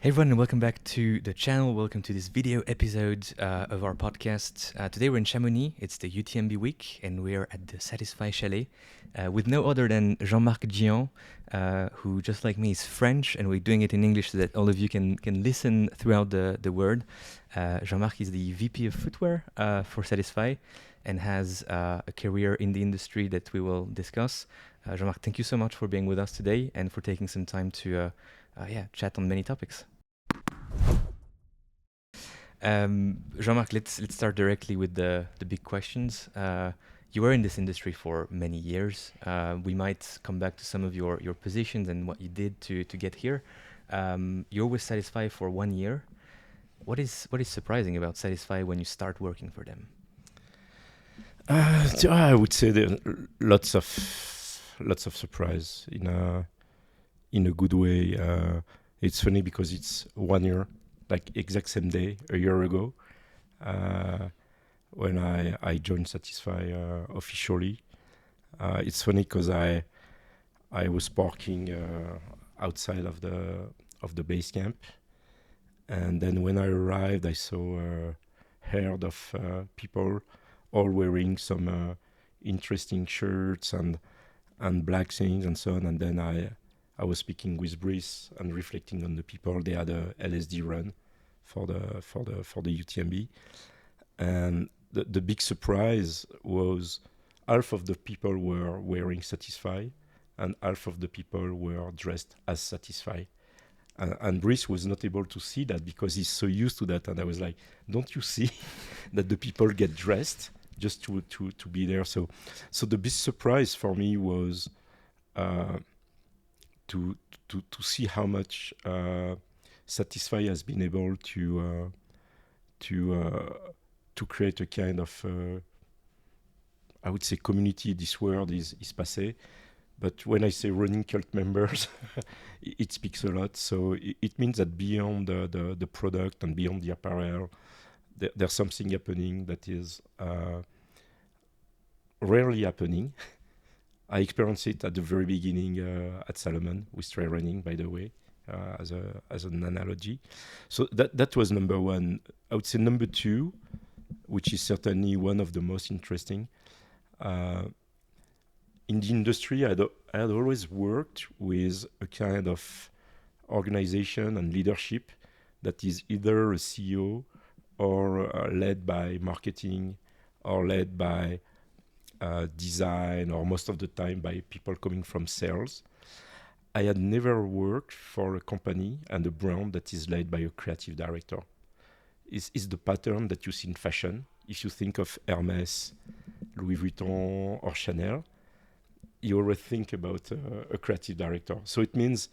Hey everyone, and welcome back to the channel. Welcome to this video episode of our podcast. Today we're in Chamonix. It's the UTMB week, and we're at the Satisfy Chalet with no other than Jean-Marc Dijan, who, just like me, is French, and we're doing it in English so that all of you can listen throughout the word. Jean-Marc is the VP of Footwear for Satisfy and has a career in the industry that we will discuss. Jean-Marc, thank you so much for being with us today and for taking some time to chat on many topics. Jean-Marc, let's start directly with the big questions. You were in this industry for many years. We might come back to some of your positions and what you did to get here. You're with Satisfy for 1 year. What is surprising about Satisfy when you start working for them? I would say there are lots of surprise in a good way. It's funny because it's 1 year, like exact same day a year ago, when I joined Satisfy officially. It's funny because I was parking outside of the base camp, and then when I arrived, I saw a herd of people all wearing some interesting shirts and black things and so on. And then I was speaking with Brice and reflecting on the people. They had a LSD run for the UTMB, and the big surprise was half of the people were wearing Satisfy, and half of the people were dressed as Satisfy. And Brice was not able to see that because he's so used to that. And I was like, "Don't you see that the people get dressed just to be there?" So the big surprise for me was to see how much Satisfy has been able to create a kind of I would say community. This word is passé, but when I say running cult members, it speaks a lot. So it means that beyond the product and beyond the apparel, there's something happening that is rarely happening. I experienced it at the very beginning at Salomon with trail running, by the way, as an analogy. So that was number one. I would say number two, which is certainly one of the most interesting. In the industry, I had always worked with a kind of organization and leadership that is either a CEO or led by marketing or led by design, or most of the time by people coming from sales. I had never worked for a company and a brand that is led by a creative director. It's the pattern that you see in fashion. If you think of Hermès, Louis Vuitton, or Chanel, you always think about a creative director. So it means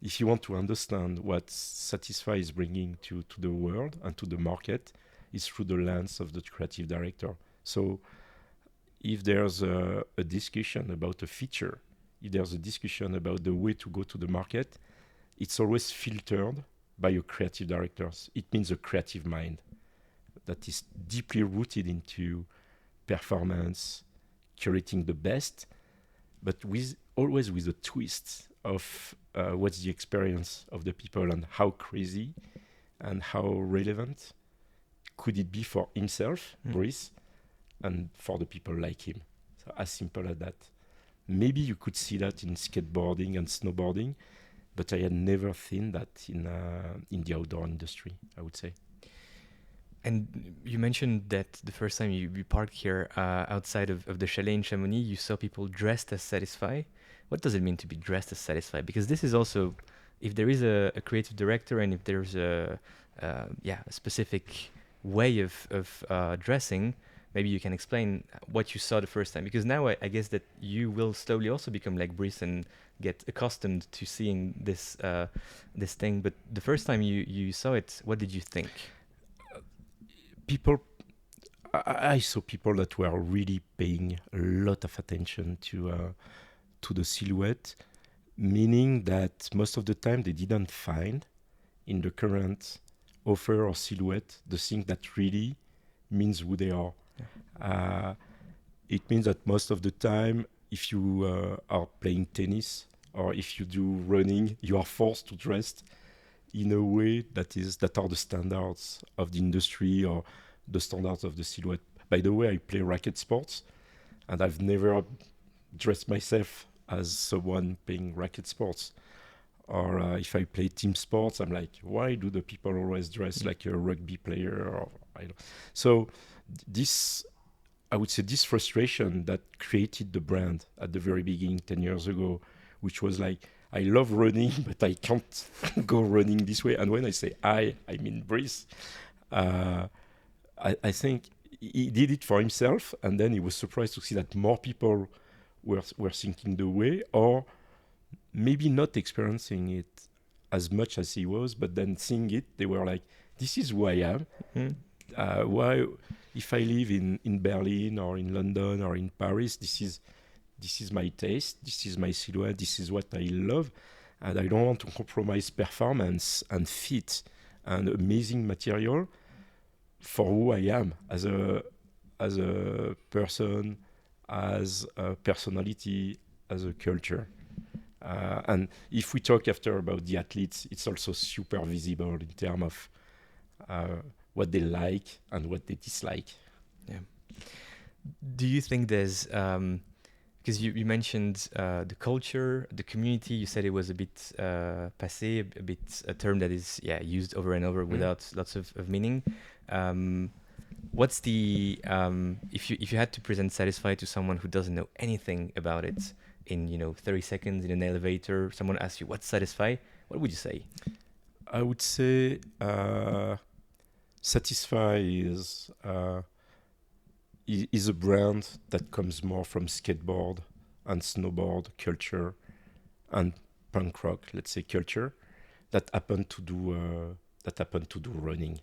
if you want to understand what Satisfy is bringing to the world and to the market, it's through the lens of the creative director. So if there's a discussion about a feature, if there's a discussion about the way to go to the market, it's always filtered by your creative directors. It means a creative mind that is deeply rooted into performance, curating the best, but always with a twist of what's the experience of the people and how crazy and how relevant could it be for himself, Brice, and for the people like him. So as simple as that. Maybe you could see that in skateboarding and snowboarding, but I had never seen that in the outdoor industry, I would say. And you mentioned that the first time you parked here outside of the chalet in Chamonix, you saw people dressed as Satisfy. What does it mean to be dressed as Satisfy? Because this is also, if there is a creative director and if there's a specific way of dressing, maybe you can explain what you saw the first time. Because now I guess that you will slowly also become like Brice and get accustomed to seeing this thing. But the first time you saw it, what did you think? I saw people that were really paying a lot of attention to the silhouette, meaning that most of the time they didn't find in the current offer or silhouette the thing that really means who they are. Yeah. It means that most of the time, if you are playing tennis or if you do running, you are forced to dress in a way that are the standards of the industry or the standards of the silhouette. By the way, I play racket sports, and I've never dressed myself as someone playing racket sports. Or if I play team sports, I'm like, why do the people always dress like a rugby player? Or I don't. So this, I would say, this frustration that created the brand at the very beginning 10 years ago, which was like, I love running, but I can't go running this way. And when I say I mean Brice. I think he did it for himself, and then he was surprised to see that more people were thinking the way, or maybe not experiencing it as much as he was, but then seeing it, they were like, this is who I am. Mm. Why, if I live in Berlin or in London or in Paris, this is my taste, this is my silhouette, this is what I love, and I don't want to compromise performance and fit and amazing material for who I am as a person, as a personality, as a culture. And if we talk after about the athletes, it's also super visible in terms of what they like and what they dislike. Yeah. Do you think there's because you mentioned the culture, the community. You said it was a bit passé, a bit a term that is used over and over without lots of meaning. What's the if you had to present Satisfy to someone who doesn't know anything about it in 30 seconds in an elevator, someone asks you what's Satisfy, what would you say? I would say Satisfy is a brand that comes more from skateboard and snowboard culture and punk rock, let's say, culture that happened to do running.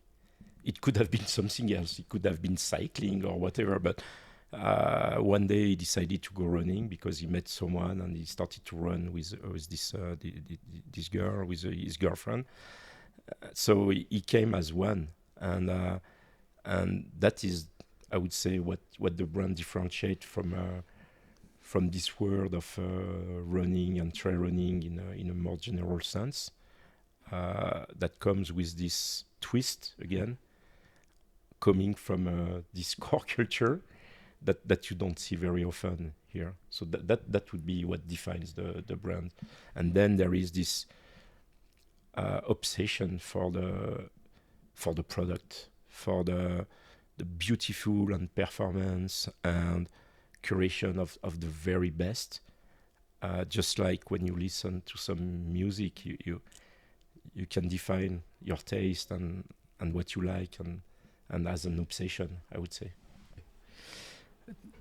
It could have been something else. It could have been cycling or whatever. But one day he decided to go running because he met someone and he started to run with this girl, with his girlfriend. So he came as one, and that is, I would say, what the brand differentiates from this world of running and trail running in a more general sense. That comes with this twist again, coming from this core culture that you don't see very often here. So that would be what defines the brand. And then there is this obsession for the product, for the beautiful and performance and curation of the very best. Just like when you listen to some music, you can define your taste and what you like and as an obsession, I would say.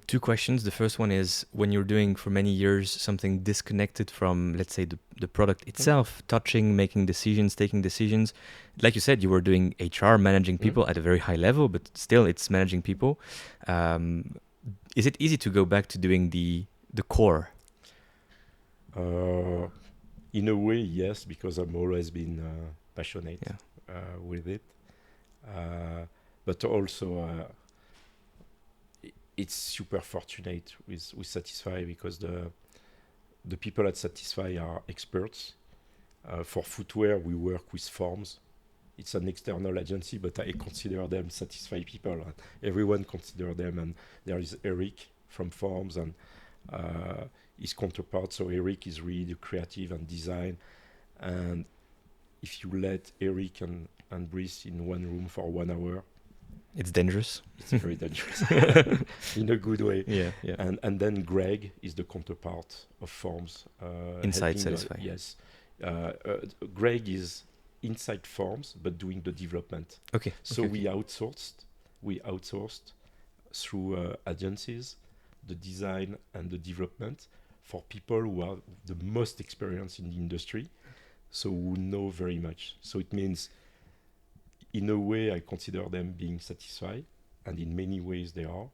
Two questions. The first one is, when you're doing for many years something disconnected from, let's say, the product itself, touching, making decisions, taking decisions. Like you said, you were doing HR, managing people at a very high level, but still it's managing people. Is it easy to go back to doing the core? In a way, yes, because I've always been passionate with it. But also, it's super fortunate with Satisfy because the people at Satisfy are experts. For footwear, we work with Forms. It's an external agency, but I consider them Satisfy people. Everyone considers them, and there is Eric from Forms and his counterpart. So Eric is really the creative and design. And if you let Eric and Brice in one room for 1 hour, it's dangerous. It's very dangerous in a good way. Yeah. And then Greg is the counterpart of Forms. Inside Satisfy. Yes. Greg is inside Forms, but doing the development. Okay. So we outsourced through agencies the design and the development for people who are the most experienced in the industry, so who know very much. So it means, in a way, I consider them being satisfied, and in many ways they are.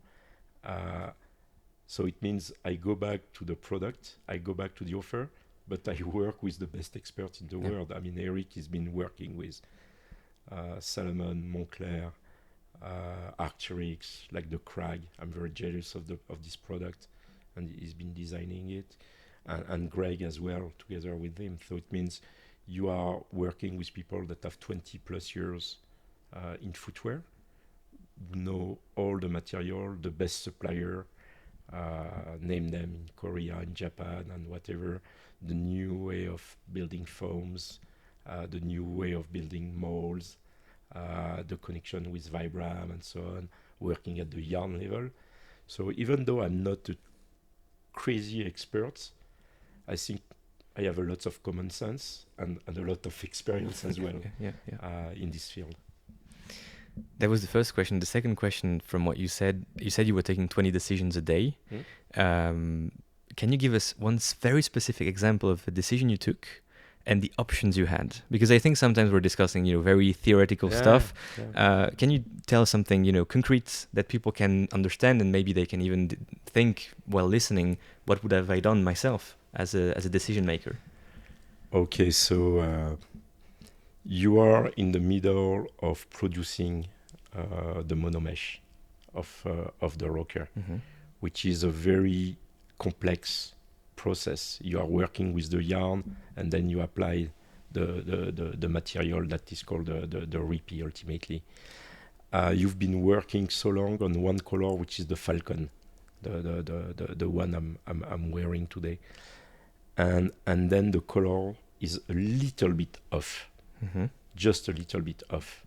So it means I go back to the product, I go back to the offer, but I work with the best experts in the world. I mean, Eric has been working with Salomon, Moncler, Arc'teryx, like the Crag. I'm very jealous of this product, and he's been designing it, and Greg as well, together with him. So it means you are working with people that have 20 plus years in footwear, who know all the material, the best supplier, name them in Korea, in Japan, and whatever, the new way of building foams, the new way of building molds, the connection with Vibram and so on, working at the yarn level. So even though I'm not a crazy expert, I think I have a lot of common sense and a lot of experience as well in this field. That was the first question. The second question, from what you said you were taking 20 decisions a day. Can you give us one very specific example of a decision you took and the options you had? Because I think sometimes we're discussing, very theoretical stuff. Can you tell something, concrete that people can understand, and maybe they can even think while listening, what would have I done myself as a decision maker? Okay, so you are in the middle of producing the monomesh of the rocker, which is a very complex process. You are working with the yarn, and then you apply the material that is called the repi ultimately. You've been working so long on one color, which is the falcon, the one I'm wearing today, and then the color is a little bit off, just a little bit off.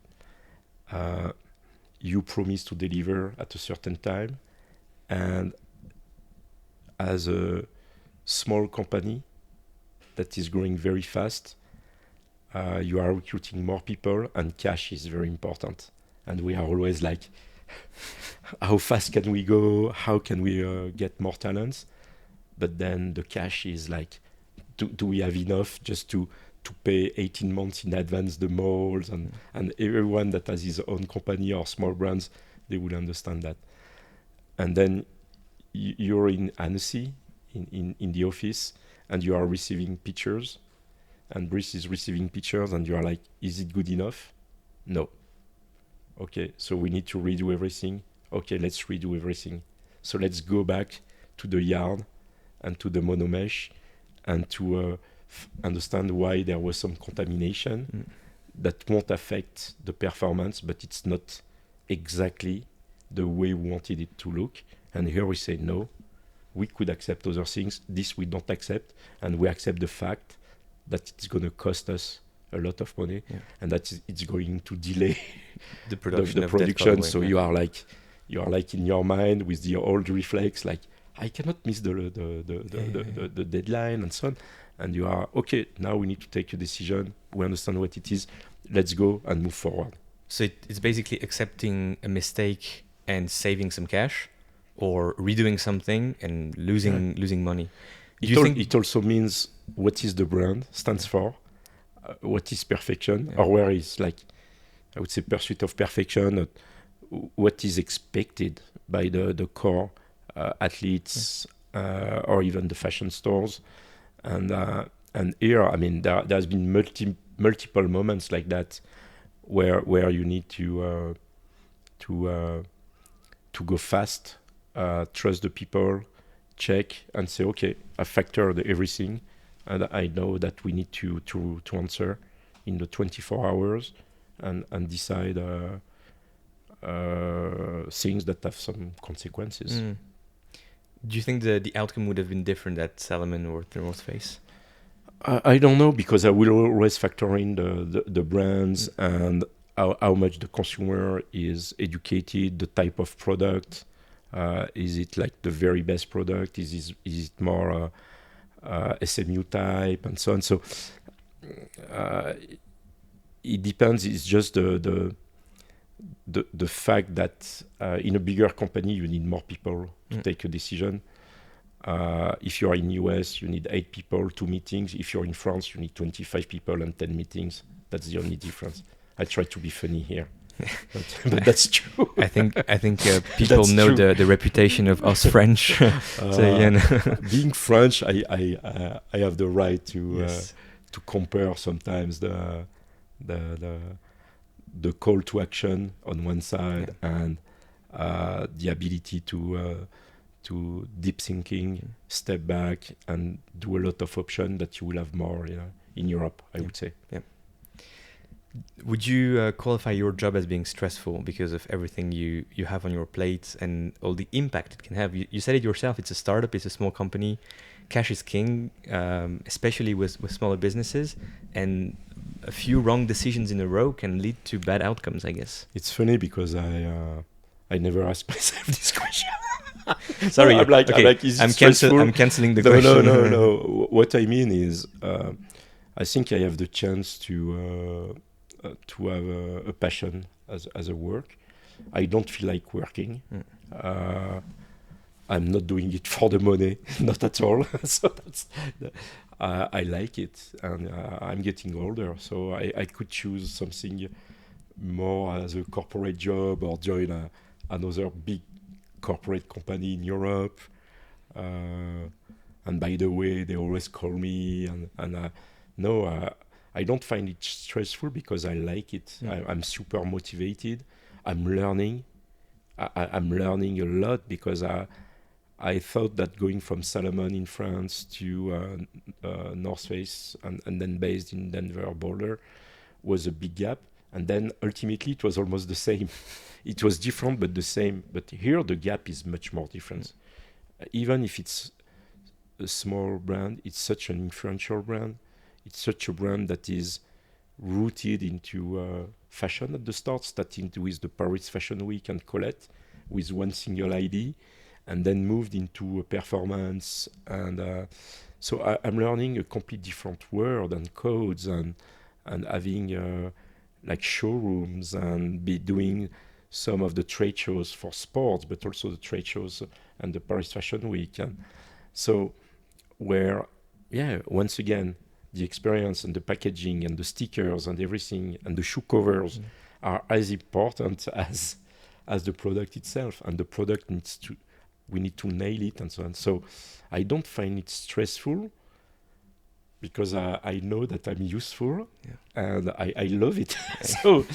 You promise to deliver at a certain time, and as a small company that is growing very fast, you are recruiting more people, and cash is very important. And we are always like, how fast can we go? How can we get more talents? But then the cash is like, do we have enough just to pay 18 months in advance the molds? And everyone that has his own company or small brands, they will understand that. And then you're in Annecy, in the office, and you are receiving pictures, and Brice is receiving pictures, and you are like, is it good enough? No. Okay, so we need to redo everything. Okay, let's redo everything. So let's go back to the yarn and to the monomesh, and to understand why there was some contamination that won't affect the performance, but it's not exactly the way we wanted it to look. And here we say, no, we could accept other things. This we don't accept, and we accept the fact that it's going to cost us a lot of money, and that it's going to delay the production. Colorway, so you are like in your mind with the old reflex, like, I cannot miss the deadline and so on. And you are, okay, now we need to take a decision. We understand what it is. Let's go and move forward. So it's basically accepting a mistake and saving some cash, or redoing something and losing money. It also means what is the brand stands for, what is perfection, or where is, like, I would say, pursuit of perfection, what is expected by the core athletes, or even the fashion stores. And here, I mean, there's been multiple moments like that where you need to go fast, trust the people, check, and say, okay, I factored everything, and I know that we need to answer in the 24 hours, and decide things that have some consequences. Do you think the outcome would have been different at Salomon or The North Face? I don't know, because I will always factor in the brands and how much the consumer is educated, the type of product. Is it like the very best product? Is it more SMU type and so on? So it depends. It's just the fact that in a bigger company you need more people to take a decision. If you are in US, you need 8 people, 2 meetings. If you're in France, you need 25 people and 10 meetings. That's the only difference. I try to be funny here, but that's true. I think people know the reputation of us French. Being French, I have the right to compare sometimes the call to action on one side and the ability to deep thinking, step back, and do a lot of options that you will have more in Europe, I Yeah. would say. Yeah. Would you qualify your job as being stressful because of everything you have on your plate and all the impact it can have? You said it yourself, it's a startup, it's a small company. Cash is king, especially with smaller businesses. And a few wrong decisions in a row can lead to bad outcomes, I guess. It's funny because I never asked myself this question. Sorry, I'm like, is it stressful? I'm canceling the No, question. no. What I mean is, I think I have the chance to have a passion as a work. I don't feel like working. I'm not doing it for the money, not at all. So I like it, and I'm getting older, so I could choose something more as a corporate job or join another big corporate company in Europe. And by the way, they always call me, and no, I don't find it stressful because I like it. I'm super motivated. I'm learning. I'm learning a lot because I thought that going from Salomon in France to North Face and then based in Denver, Boulder, was a big gap. And then ultimately it was almost the same. It was different, but the same. But here the gap is much more different. Even if it's a small brand, it's such an influential brand. It's such a brand that is rooted into fashion at the start, starting with the Paris Fashion Week and Colette with one single ID, and then moved into performance. And so I'm learning a complete different world and codes and having like showrooms and be doing some of the trade shows for sports, but also the trade shows and the Paris Fashion Week. And so where, once again, the experience and the packaging and the stickers and everything and the shoe covers are as important as the product itself. And the product we need to nail it and so on. So I don't find it stressful because I know that I'm useful and I love it. So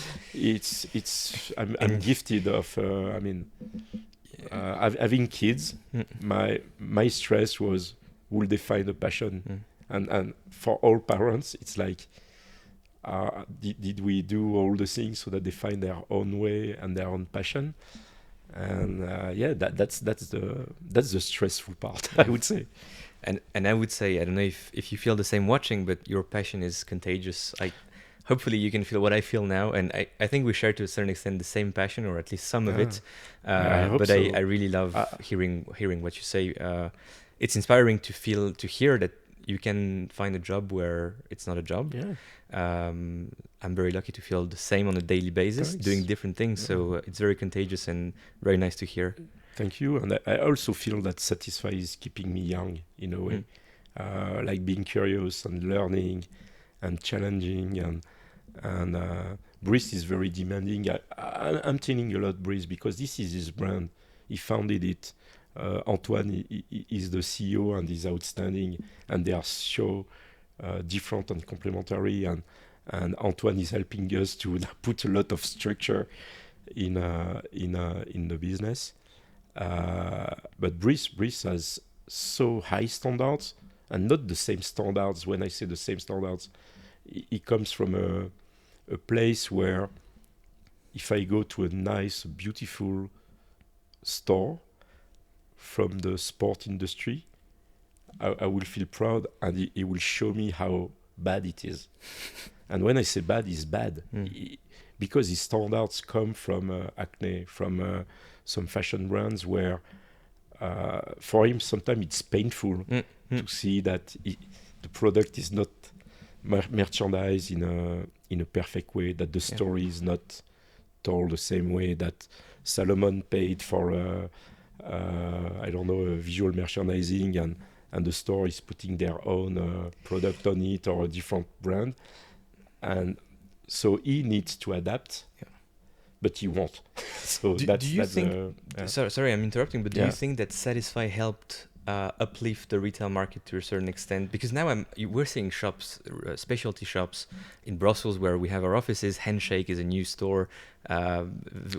I'm gifted of, having kids. My stress was, will they find a passion? And for all parents, it's like, did we do all the things so that they find their own way and their own passion? And that's the stressful part, I would say. And I would say, I don't know if you feel the same watching, but your passion is contagious. Hopefully you can feel what I feel now, and I think we share to a certain extent the same passion, or at least some of it. I hope but so. I really love hearing what you say. It's inspiring to hear that you can find a job where it's not a job. Yeah. I'm very lucky to feel the same on a daily basis, Thanks. doing different things. So it's very contagious and very nice to hear. Thank you. And I also feel that Satisfy is keeping me young in a way, like being curious and learning and challenging. And Brice is very demanding. I'm telling a lot Brice because this is his brand. He founded it. Antoine is the CEO and is outstanding, and they are so different and complementary. And Antoine is helping us to put a lot of structure in the business. But Brice has so high standards, and not the same standards. When I say the same standards, it comes from a place where if I go to a nice, beautiful store from the sport industry, I will feel proud, and he will show me how bad it is. And when I say bad, it's bad. Because his standards come from Acne, from some fashion brands where for him sometimes it's painful to see that the product is not merchandised in a perfect way, that the story is not told the same way, that Salomon paid for visual merchandising and the store is putting their own product on it or a different brand. And so he needs to adapt, but he won't. So do you think? Sorry, I'm interrupting. But do you think that Satisfy helped uplift the retail market to a certain extent? Because now we're seeing shops, specialty shops in Brussels where we have our offices. Handshake is a new store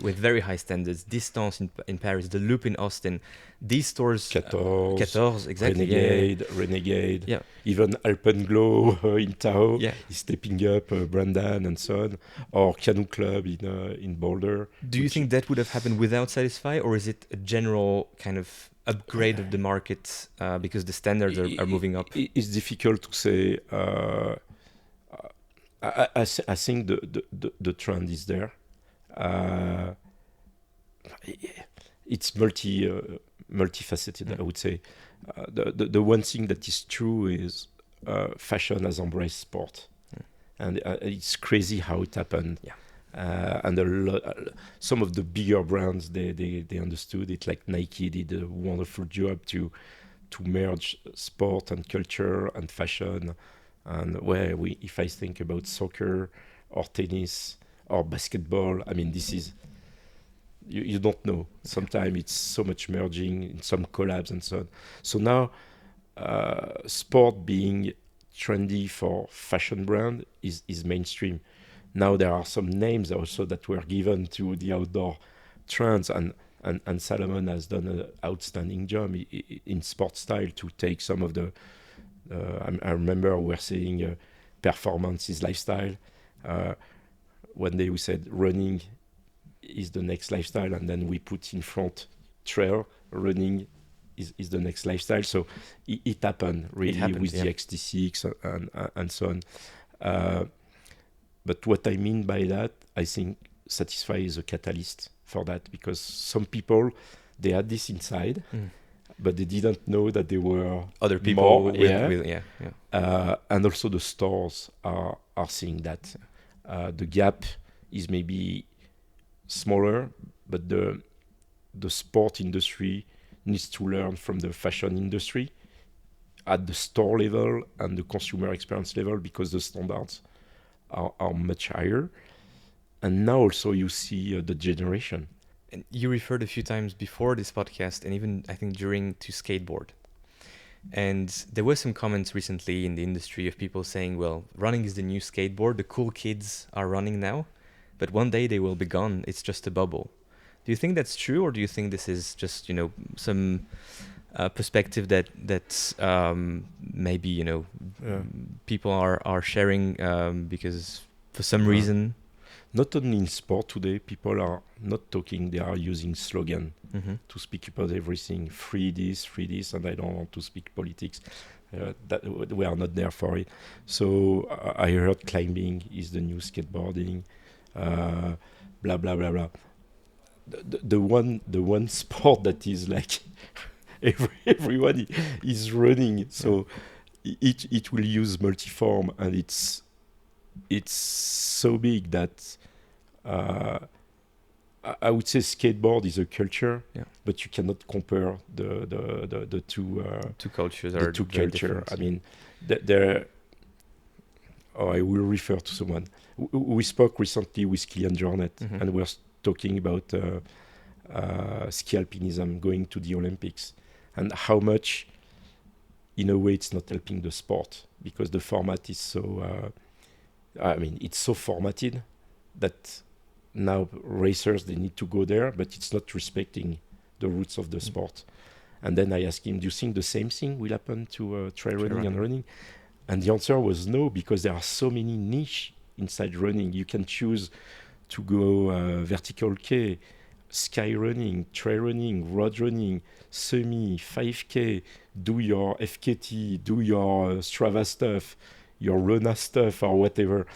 with very high standards. Distance in Paris, the Loop in Austin. These stores, 14, exactly. Renegade, Yeah. even Alpenglow in Tao Yeah. is stepping up, Brandan and so on, or Canoe Club in Boulder. Do you think that would have happened without Satisfy, or is it a general kind of upgrade of the market because the standards are moving up? It's difficult to say. I think the trend is there. It's multifaceted, I would say. The one thing that is true is fashion has embraced sport, and it's crazy how it happened. Yeah. And some of the bigger brands they understood it, like Nike did a wonderful job to merge sport and culture and fashion. And if I think about soccer or tennis or basketball, I mean, this is you don't know. Sometimes it's so much merging in some collabs and so on. So now, sport being trendy for fashion brand is mainstream. Now there are some names also that were given to the outdoor trends, and Salomon has done an outstanding job in sport style to take some of the. I remember we were saying performance is lifestyle. One day we said running is the next lifestyle, and then we put in front trail running is the next lifestyle. So it happened really with the XT6 and so on. But what I mean by that, I think Satisfy is a catalyst for that, because some people, they had this inside, but they didn't know that there were other people more, and also the stores are seeing that. The gap is maybe smaller, but the sport industry needs to learn from the fashion industry at the store level and the consumer experience level, because the standards are much higher. And now also you see the generation. And you referred a few times before this podcast, and even I think during, to skateboard. And there were some comments recently in the industry of people saying, well, running is the new skateboard. The cool kids are running now, but one day they will be gone. It's just a bubble. Do you think that's true, or do you think this is just, some perspective that maybe, people are sharing because for some reason? Not only in sport today, people are not talking, they are using slogan to speak about everything. Free this, and I don't want to speak politics. That we are not there for it. So I heard climbing is the new skateboarding, blah, blah, blah, blah. The one sport that is like everyone is running, so it will use multiform, and it's so big that I would say skateboard is a culture, but you cannot compare the two cultures. The two culture. I mean, I will refer to someone. We spoke recently with Kylian Jornet, and we're talking about ski alpinism going to the Olympics, and how much, in a way, it's not helping the sport, because the format is so. It's so formatted that now racers, they need to go there, but it's not respecting the roots of the sport. And then I asked him, do you think the same thing will happen to trail running and running? And the answer was no, because there are so many niche inside running. You can choose to go vertical K, sky running, trail running, road running, semi, 5K, do your FKT, do your Strava stuff, your Rona stuff, or whatever,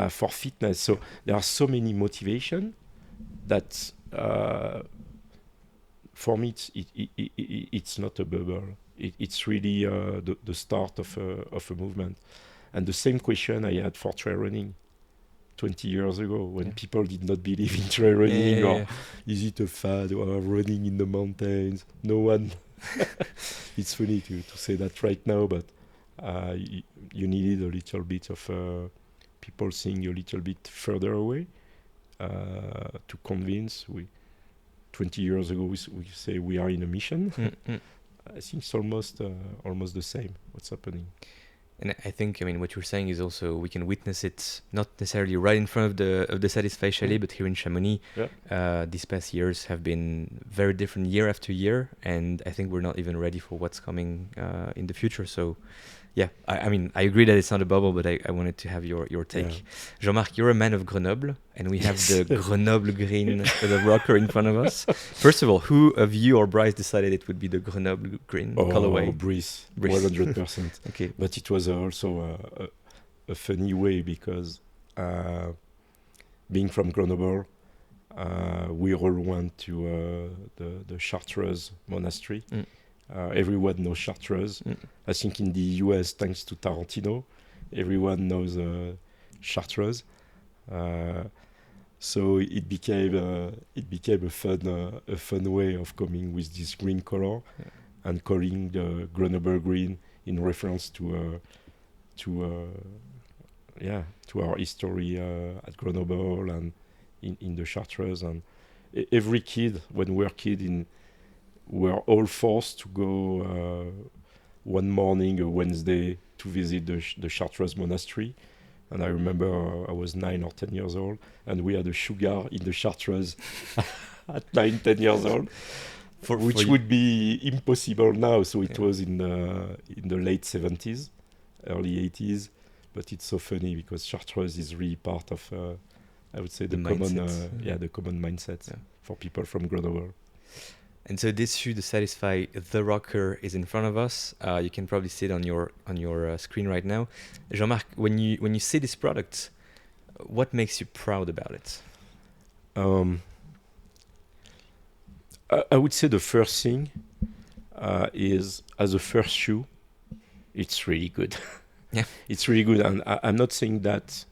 for fitness. So there are so many motivation that for me it's not a bubble. It's really the start of a movement. And the same question I had for trail running 20 years ago, when people did not believe in trail running, or is it a fad, or running in the mountains. No one. It's funny to say that right now, but you needed a little bit of people seeing a little bit further away to convince. 20 years ago we say we are in a mission. I think it's almost the same. What's happening? And I think, I mean, what you're saying is also we can witness it not necessarily right in front of the Satisfy Chalet, but here in Chamonix, these past years have been very different year after year, and I think we're not even ready for what's coming in the future. So, yeah, I mean, I agree that it's not a bubble, but I wanted to have your take. Yeah. Jean-Marc, you're a man of Grenoble, and we have the Grenoble Green, the rocker in front of us. First of all, who of you or Bryce decided it would be the Grenoble Green colorway? Brice, 100%. Okay. But it was also a funny way because being from Grenoble, we all went to the Chartreuse monastery. Everyone knows Chartreuse. I think in the US, thanks to Tarantino, everyone knows Chartreuse. So it became a fun way of coming with this green color and calling the Grenoble Green in reference to our history at Grenoble and in the Chartreuse. And every kid, when we were all forced to go one morning, a Wednesday, to visit the Chartreuse monastery. And I remember I was 9 or 10 years old, and we had a sugar in the Chartreuse at 9, 10 years old, which would be impossible now. So it was in the late 70s, early 80s. But it's so funny because Chartreuse is really part of, I would say, the common mindset for people from Grenoble. And so this shoe, the Satisfy the Rocker, is in front of us. You can probably see it on your screen right now. Jean-Marc, when you see this product, what makes you proud about it? I would say the first thing is, as a first shoe, it's really good. Yeah, it's really good, and I'm not saying that.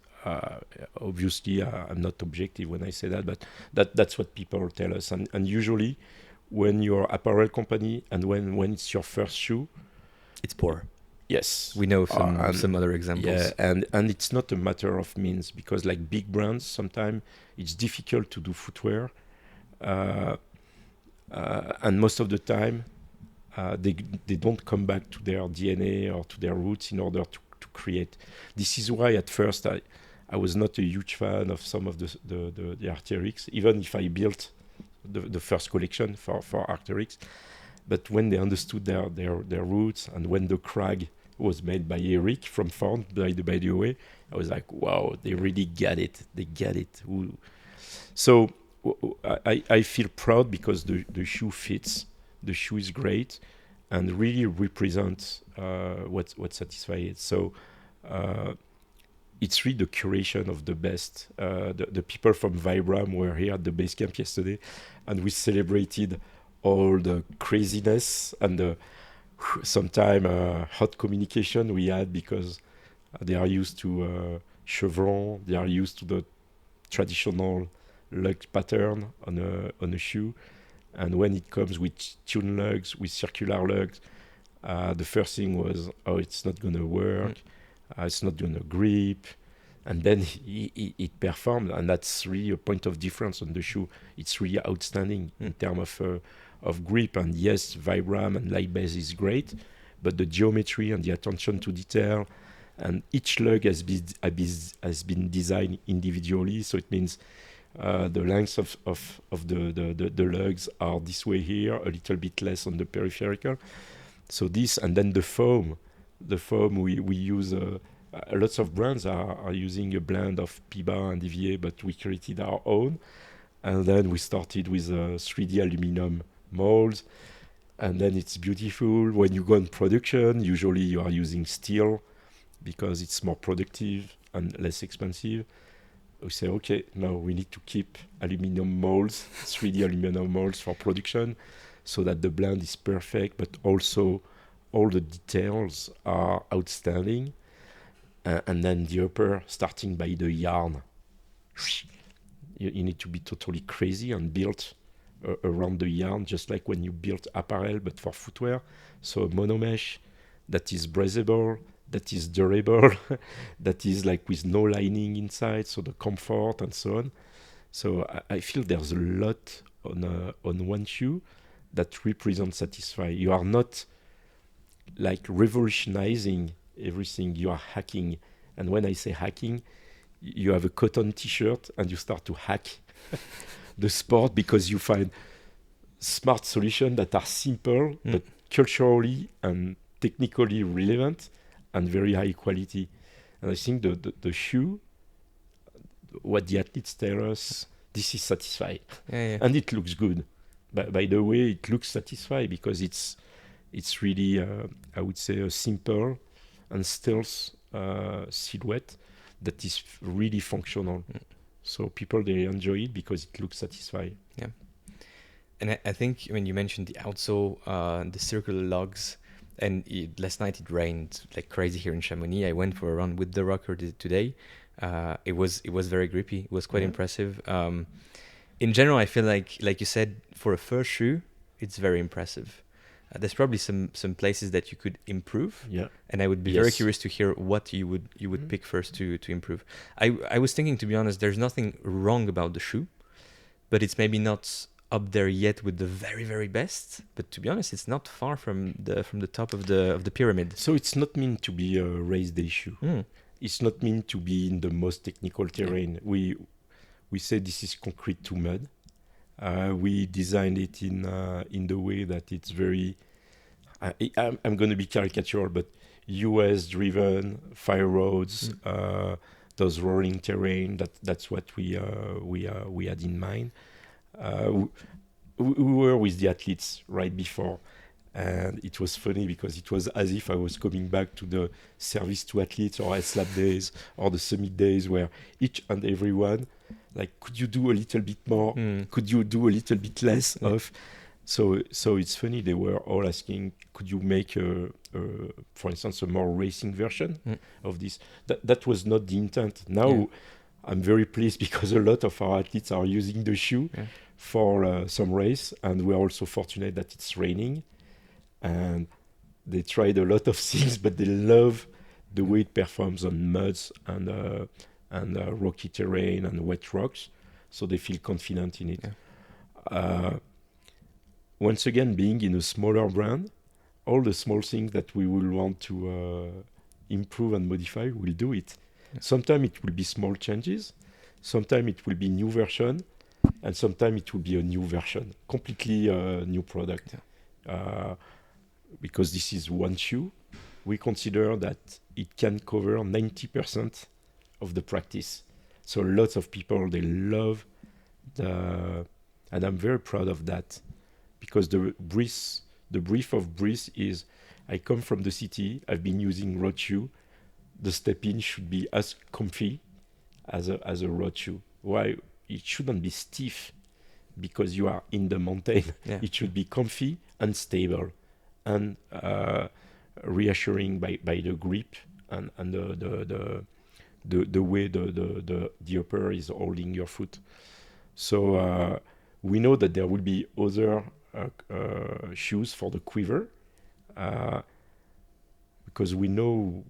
Obviously, I'm not objective when I say that, but that's what people tell us, and usually, when you're an apparel company and when it's your first shoe, it's poor. Yes, we know some other examples. Yeah, and it's not a matter of means, because like big brands, sometimes it's difficult to do footwear, and most of the time they don't come back to their DNA or to their roots in order to create. This is why at first I was not a huge fan of some of the Arc'teryx, even if I built the first collection for Arc'teryx. But when they understood their roots, and when the Crag was made by Eric from Ford, by the way, I was like, wow, they really get it. They get it. So I feel proud because the shoe fits. The shoe is great and really represents what Satisfy is. So it's really the curation of the best. The people from Vibram were here at the base camp yesterday, and we celebrated all the craziness and the sometimes hot communication we had, because they are used to chevron, they are used to the traditional lug pattern on a shoe, and when it comes with tune lugs, with circular lugs, the first thing was, it's not gonna work, it's not gonna grip, and then it performed, and that's really a point of difference on the shoe. It's really outstanding in terms of grip. And yes, Vibram and light base is great, but the geometry and the attention to detail, and each lug has been designed individually. So it means the length of the lugs are this way here, a little bit less on the peripheral. So this, and then the foam we use. Lots of brands are using a blend of Piba and EVA, but we created our own. And then we started with 3D aluminum molds, and then it's beautiful. When you go in production, usually you are using steel because it's more productive and less expensive. We say, okay, now we need to keep aluminum molds, 3D aluminum molds for production, so that the blend is perfect, but also all the details are outstanding. And then the upper, starting by the yarn, you need to be totally crazy and built around the yarn, just like when you build apparel, but for footwear. So a monomesh that is breathable, that is durable, that is like with no lining inside, so the comfort and so on. So I feel there's a lot on one shoe, that represent Satisfy. You are not like revolutionizing everything. You are hacking. And when I say hacking, you have a cotton T-shirt and you start to hack the sport because you find smart solutions that are simple but culturally and technically relevant and very high quality. And I think the shoe, what the athletes tell us, this is Satisfy. Yeah. And it looks good. By the way, it looks Satisfy because it's really, I would say, a simple and stealth silhouette that is really functional. So people, they enjoy it because it looks satisfying. Yeah. And I think when you mentioned the outsole, the circular lugs, and last night it rained like crazy here in Chamonix. I went for a run with the rocker today. It was very grippy. It was quite impressive. In general, I feel like you said, for a first shoe, it's very impressive. There's probably some places that you could improve. Yeah. And I would be very curious to hear what you would pick first to improve. I was thinking, to be honest, there's nothing wrong about the shoe, but it's maybe not up there yet with the very, very best. But to be honest, it's not far from the top of the pyramid. So it's not meant to be a race day shoe. It's not meant to be in the most technical terrain. We say this is concrete to mud. We designed it in the way that it's very. I'm going to be caricatural, but US driven fire roads, those rolling terrain. That's what we had in mind. We were with the athletes right before, and it was funny because it was as if I was coming back to the service to athletes or SLAP days or the summit days, where each and every one, like, could you do a little bit more? Could you do a little bit less of? So it's funny, they were all asking, could you make for instance, a more racing version of this? That was not the intent. Now I'm very pleased because a lot of our athletes are using the shoe for some race, and we are also fortunate that it's raining, and they tried a lot of things, but they love the way it performs on muds and rocky terrain and wet rocks, so they feel confident in it. Once again, being in a smaller brand, all the small things that we will want to improve and modify, we'll do it. Sometimes it will be small changes, sometimes it will be new version, and sometimes it will be a new version, completely new product. Because this is one shoe, we consider that it can cover 90% of the practice. So lots of people, they love and I'm very proud of that, because the brief of Brice is, I come from the city, I've been using road shoe, the step-in should be as comfy as a road shoe. Why? It shouldn't be stiff because you are in the mountain. It should be comfy and stable and reassuring by the grip and the way the upper is holding your foot. So we know that there will be other shoes for the quiver, because we know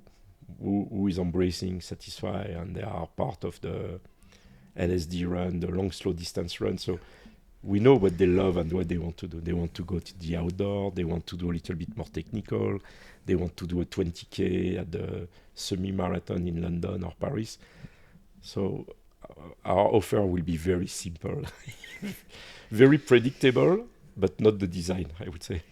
who is embracing Satisfy, and they are part of the LSD run, the long slow distance run. So we know what they love and what they want to do. They want to go to the outdoor, they want to do a little bit more technical, they want to do a 20K at the semi-marathon in London or Paris. So our offer will be very simple, very predictable, but not the design, I would say.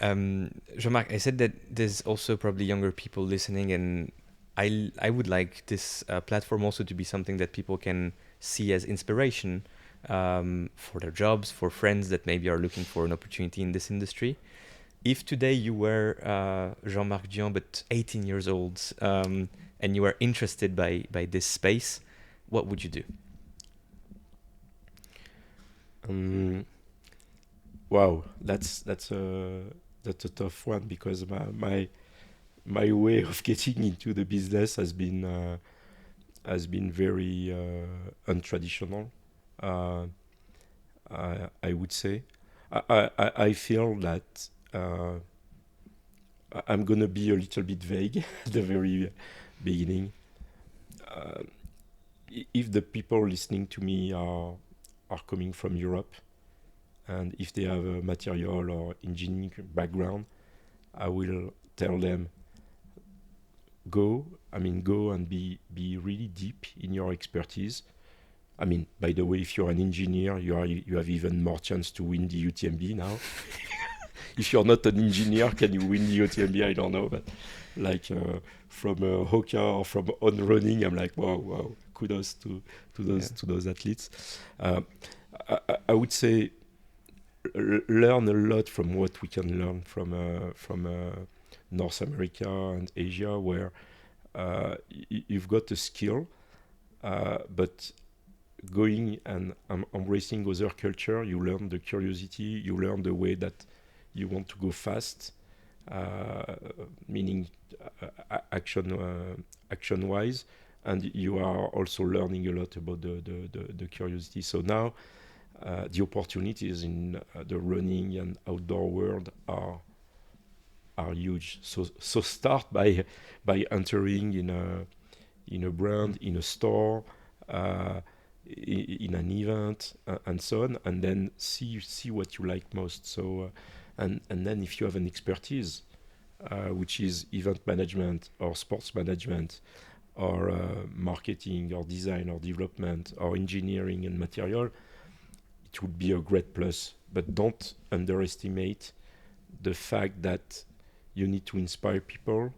Jean-Marc, I said that there's also probably younger people listening, and I would like this platform also to be something that people can see as inspiration for their jobs, for friends that maybe are looking for an opportunity in this industry. If today you were Jean-Marc Dijan, but 18 years old, and you were interested by this space, what would you do? Wow, that's a tough one, because my way of getting into the business has been very untraditional. I would say I feel that I'm gonna be a little bit vague at the very beginning. If the people listening to me are coming from Europe, And if they have a material or engineering background, I will tell them, go and be really deep in your expertise. I mean, by the way, if you're an engineer, you have even more chance to win the UTMB now. If you're not an engineer, can you win the UTMB? I don't know, but like from Hoka or from on running, I'm like, wow, kudos to those athletes. I would say learn a lot from what we can learn from North America and Asia, where you've got a skill, but going and embracing other culture, you learn the curiosity, you learn the way that you want to go fast, meaning action wise, and you are also learning a lot about the curiosity. So now the opportunities in the running and outdoor world are huge. So start by entering in a brand, in a store, in an event, and so on, and then see what you like most. So and then if you have an expertise, which is event management or sports management or marketing or design or development or engineering and material, it would be a great plus. But don't underestimate the fact that you need to inspire people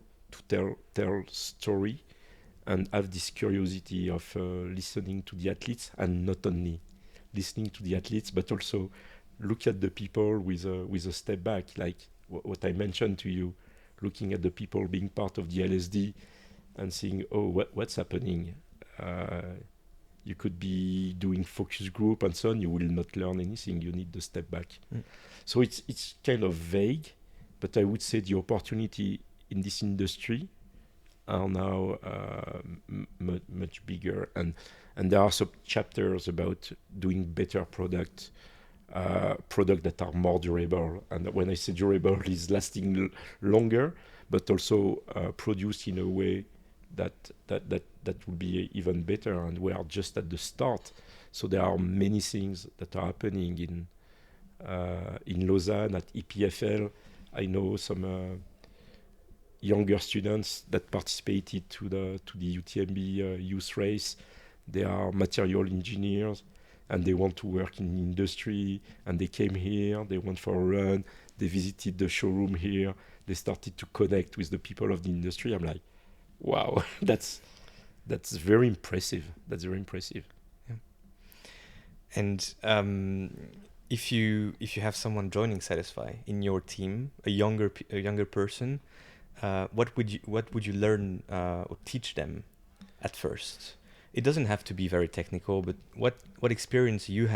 to tell story and have this curiosity of listening to the athletes, and not only listening to the athletes, but also look at the people with a step back, like what I mentioned to you, looking at the people being part of the LSD and seeing, what's happening. You could be doing focus group and so on. You will not learn anything. You need the step back. So it's kind of vague, but I would say the opportunity in this industry are now much bigger, and there are some chapters about doing better product that are more durable. And when I say durable, is lasting longer, but also produced in a way that would be even better. And we are just at the start, so there are many things that are happening in Lausanne at EPFL. I know some younger students that participated to the UTMB youth race. They are material engineers and they want to work in industry, and they came here, they went for a run, they visited the showroom here, they started to connect with the people of the industry. I'm like, wow, that's very impressive. That's very impressive. Yeah. And if you have someone joining Satisfy in your team, a younger person, what would you learn or teach them at first? It doesn't have to be very technical, but what experience you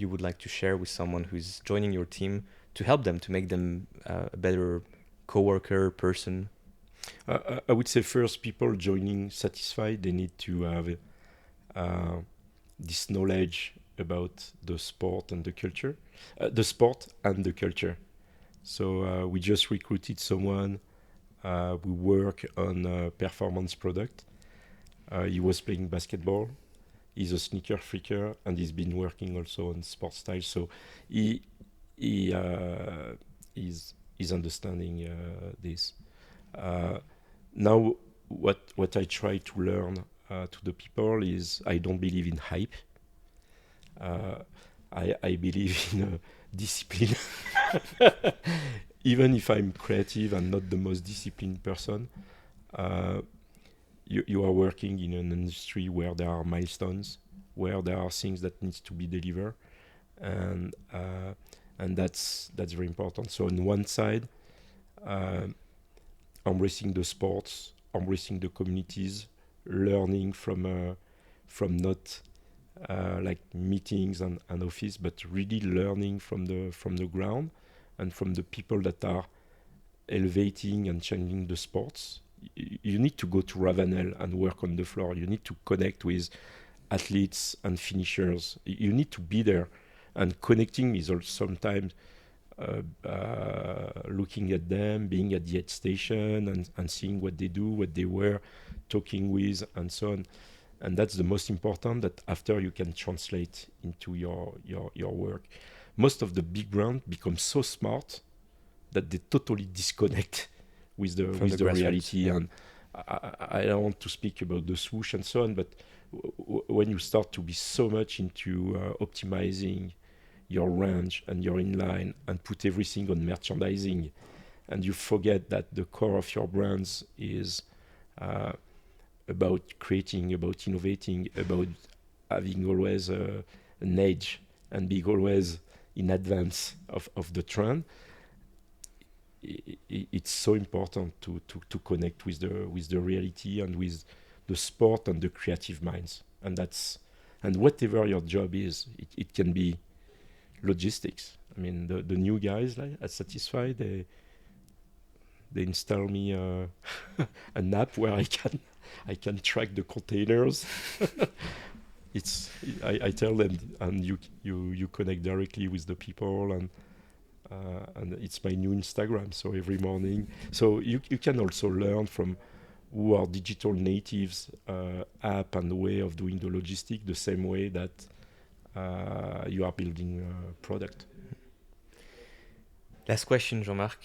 would like to share with someone who's joining your team to help them, to make them a better coworker, person? I would say first, people joining Satisfy, they need to have this knowledge about the sport and the culture, the sport and the culture. So we just recruited someone. We work on performance product. He was playing basketball. He's a sneaker freaker, and he's been working also on sports style. So he is understanding this. Now, what I try to learn to the people is, I don't believe in hype. I believe in discipline. Even if I'm creative and not the most disciplined person, you are working in an industry where there are milestones, where there are things that needs to be delivered, and that's very important. So on one side, embracing the sports, embracing the communities, learning from not like meetings and office, but really learning from the ground and from the people that are elevating and changing the sports. You need to go to Ravenel and work on the floor. You need to connect with athletes and finishers. You need to be there. And connecting is also sometimes looking at them, being at the aid station and seeing what they do, what they wear, talking with, and so on. And that's the most important, that after you can translate into your work. most of the big brands become so smart that they totally disconnect with the reality. Yeah. And I don't want to speak about the swoosh and so on, but when you start to be so much into optimizing your range and your inline and put everything on merchandising, and you forget that the core of your brands is about creating, about innovating, about having always an edge and being always in advance of the trend, it's so important to connect with the reality and with the sport and the creative minds. And whatever your job is, it can be logistics. I mean, the new guys like at Satisfy, they install me an app where I can track the containers. I tell them, and you connect directly with the people, and it's my new Instagram. So every morning, so you can also learn from who are digital natives, app and the way of doing the logistic, the same way that you are building a product. Last question, Jean-Marc,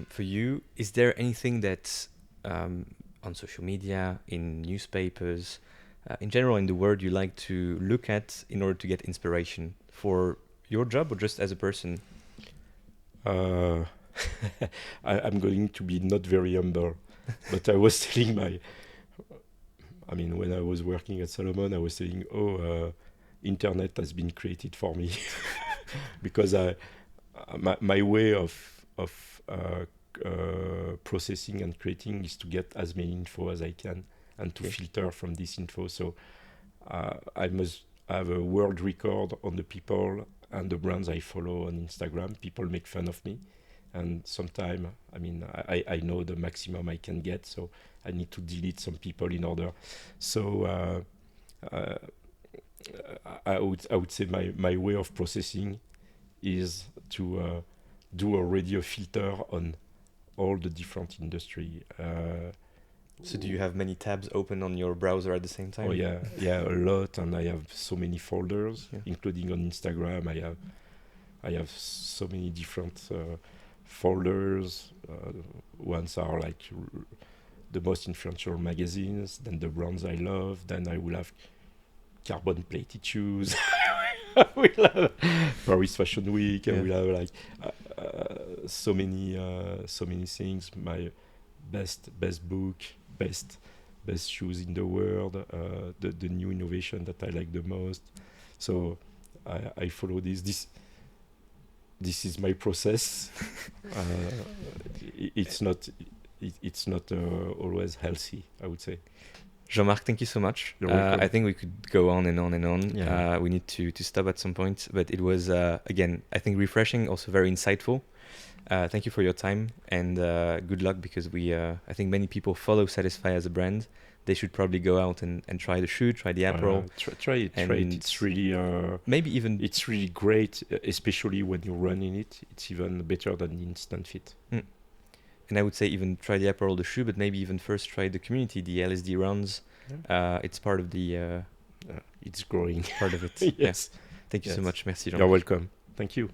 for you. Is there anything that on social media, in newspapers, in general in the world you like to look at in order to get inspiration for your job or just as a person? I'm going to be not very humble, but I was telling when I was working at Salomon, I was saying, internet has been created for me because my way of processing and creating is to get as many info as I can and to filter from this info. So I must have a world record on the people and the brands I follow on Instagram. People make fun of me, and sometimes I know the maximum I can get, so I need to delete some people in order. So I would say my way of processing is to do already a filter on all the different industry. So do you have many tabs open on your browser at the same time? Oh yeah, a lot, and I have so many folders, including on Instagram. I have so many different folders. Ones are like the most influential magazines, then the brands I love, then I will have carbon plated shoes. We'll have Paris Fashion Week, and we'll have like so many things. My best book, best shoes in the world, the new innovation that I like the most. So I follow this. This is my process. It's not always healthy, I would say. Jean-Marc, thank you so much. I think we could go on and on and on. Yeah. We need to stop at some point, but it was, again, I think refreshing, also very insightful. Thank you for your time, and good luck, because I think many people follow Satisfy as a brand. They should probably go out and try the shoe, try the apparel. Try it. It's really it's really great, especially when you run in it. It's even better than the instant fit. And I would say even try the apparel, the shoe, but maybe even first try the community, the LSD runs. Yeah. It's part of the... it's growing. Part of it. Yes. Yeah. Thank you so much. Merci, Jean. You're welcome. Thank you.